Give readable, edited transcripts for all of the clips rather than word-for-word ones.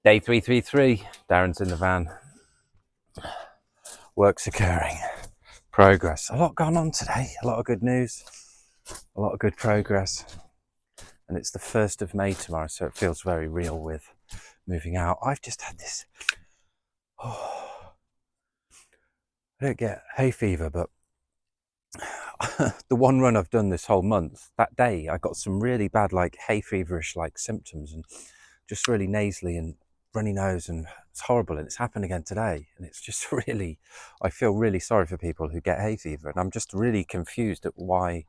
Day 333, Darren's in the van. Work's occurring. Progress. A lot going on today. A lot of good news. A lot of good progress. And it's the 1st of May tomorrow, so it feels very real with moving out. I've just had this... I don't get hay fever, but the one run I've done this whole month, that day I got some really bad like hay feverish like symptoms and just really nasally and runny nose, and it's horrible, and it's happened again today, and it's just really, I feel really sorry for people who get hay fever, and I'm just really confused at why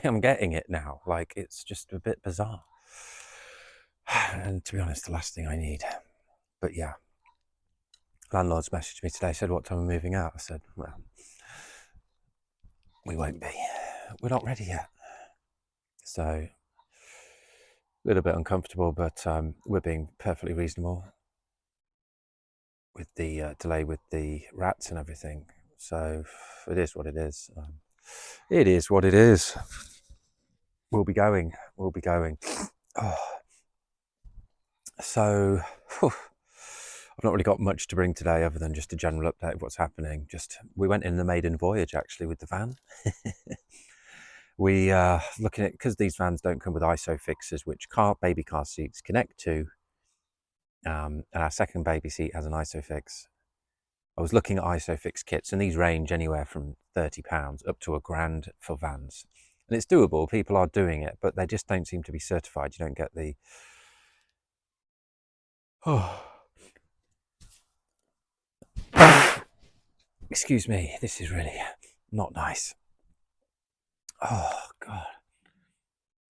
I'm getting it now. Like, it's just a bit bizarre, and to be honest, the last thing I need. But yeah, landlord's messaged me today, said what time we're moving out. I said, well, we won't be, we're not ready yet. So a little bit uncomfortable, but we're being perfectly reasonable with the delay with the rats and everything. So it is what it is. It is what it is. We'll be going. Oh. So I've not really got much to bring today other than just a general update of what's happening. We went in the Maiden Voyage actually with the van. We looking at, because these vans don't come with ISO fixes, which baby car seats connect to, and our second baby seat has an ISO fix. I was looking at ISOFIX kits, and these range anywhere from £30 up to £1,000 for vans. And it's doable, people are doing it, but they just don't seem to be certified. You don't get the... Oh. Excuse me, this is really not nice. Oh, God.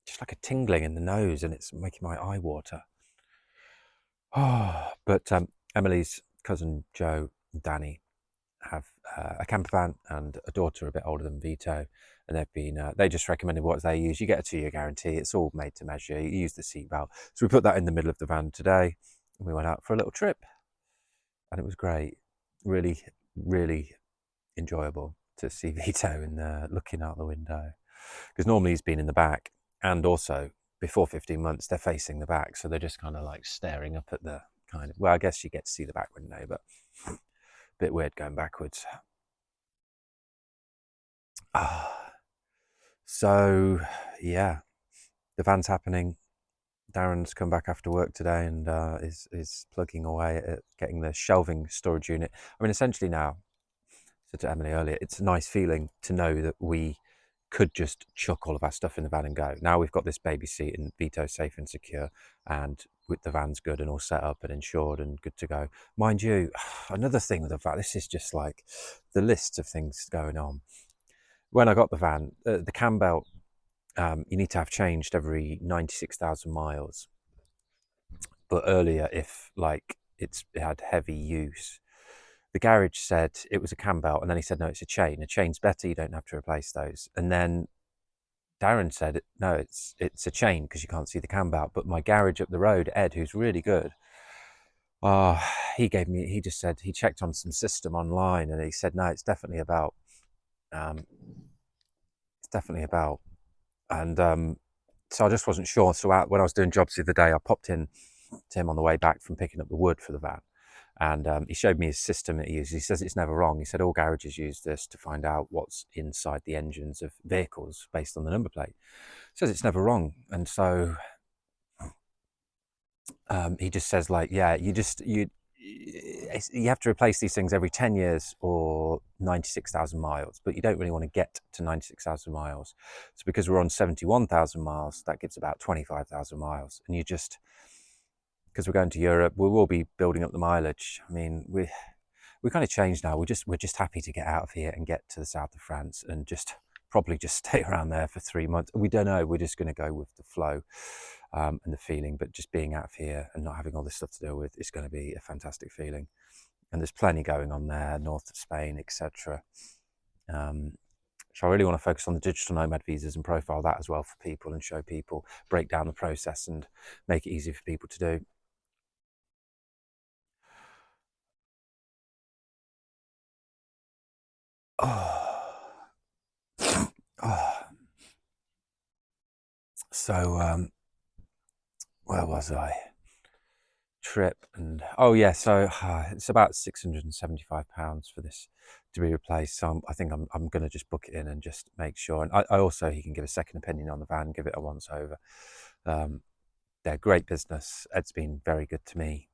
Just like a tingling in the nose, and it's making my eye water. Oh, but Emily's cousin Joe and Danny have a camper van and a daughter a bit older than Vito, and they've been they just recommended what they use. You get a 2-year guarantee, it's all made to measure, you use the seatbelt. So we put that in the middle of the van today, and we went out for a little trip, and it was great. Really enjoyable to see Vito in there looking out the window, because normally he's been in the back, and also before 15 months they're facing the back, so they're just kind of like staring up at the kind of, well, I guess you get to see the back window, but bit weird going backwards. So yeah, the van's happening. Darren's come back after work today and is plugging away at getting the shelving storage unit. I mean, essentially now, I said to Emily earlier, it's a nice feeling to know that we could just chuck all of our stuff in the van and go. Now we've got this baby seat and Vito's safe and secure, and with the van's good and all set up and insured and good to go. Mind you, another thing with the van, this is just like the list of things going on. When I got the van, the cam belt, you need to have changed every 96,000 miles. But earlier, if like it had heavy use, the garage said it was a cam belt, and then he said, no, it's a chain. A chain's better, you don't have to replace those. And then Darren said, no, it's a chain because you can't see the cam belt. But my garage up the road, Ed, who's really good, he just said he checked on some system online, and he said, no, it's definitely about. And so I just wasn't sure. So when I was doing jobs the other day, I popped in to him on the way back from picking up the wood for the van, and he showed me his system that he uses. He says it's never wrong. He said all garages use this to find out what's inside the engines of vehicles based on the number plate. He says it's never wrong. And so he just says, like, yeah, you have to replace these things every 10 years or 96,000 miles, but you don't really want to get to 96,000 miles. So because we're on 71,000 miles, that gives about 25,000 miles. And because we're going to Europe, we will be building up the mileage. I mean, we kind of changed now. We're just happy to get out of here and get to the south of France and probably just stay around there for 3 months. We don't know. We're just going to go with the flow and the feeling. But just being out of here and not having all this stuff to deal with is going to be a fantastic feeling. And there's plenty going on there, north of Spain, etc. So I really want to focus on the digital nomad visas and profile that as well for people and show people, break down the process and make it easy for people to do. So where was I? trip. And oh yeah, so it's about £675 for this to be replaced. So I think I'm going to just book it in and just make sure. And I also, he can give a second opinion on the van, give it a once over. They're great business. Ed's been very good to me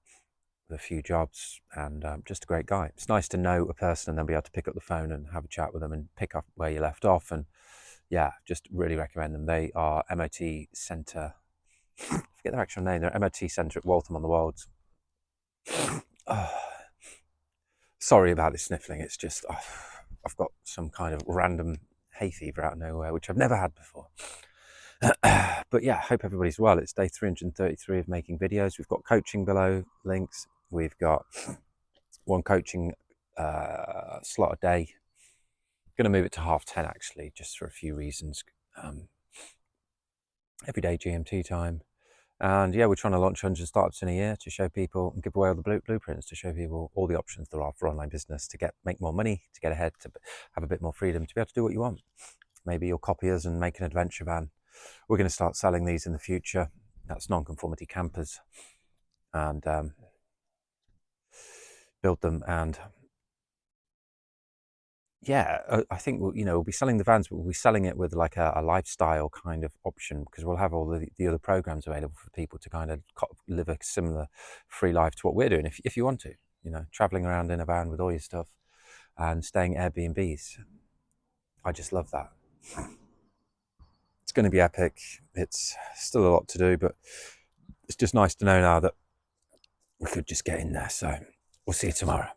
with a few jobs, and just a great guy. It's nice to know a person and then be able to pick up the phone and have a chat with them and pick up where you left off. And yeah, just really recommend them. They are MOT Centre. I forget their actual name. They're MOT Centre at Waltham on the Wolds. Oh, sorry about this sniffling. It's just I've got some kind of random hay fever out of nowhere, which I've never had before. But yeah, hope everybody's well. It's day 333 of making videos. We've got coaching below links. We've got one coaching slot a day. Going to move it to 10:30 actually, just for a few reasons. Every day GMT time. And yeah, we're trying to launch 100 startups in a year to show people and give away all the blueprints to show people all the options there are for online business to make more money, to get ahead, to have a bit more freedom, to be able to do what you want. Maybe you'll copy us and make an adventure van. We're going to start selling these in the future. That's nonconformity campers, and build them. And yeah, I think we'll be selling the vans, but we'll be selling it with like a lifestyle kind of option, because we'll have all the other programs available for people to kind of live a similar free life to what we're doing. If you want to, traveling around in a van with all your stuff and staying at Airbnbs. I just love that. It's going to be epic. It's still a lot to do, but it's just nice to know now that we could just get in there. So we'll see you tomorrow.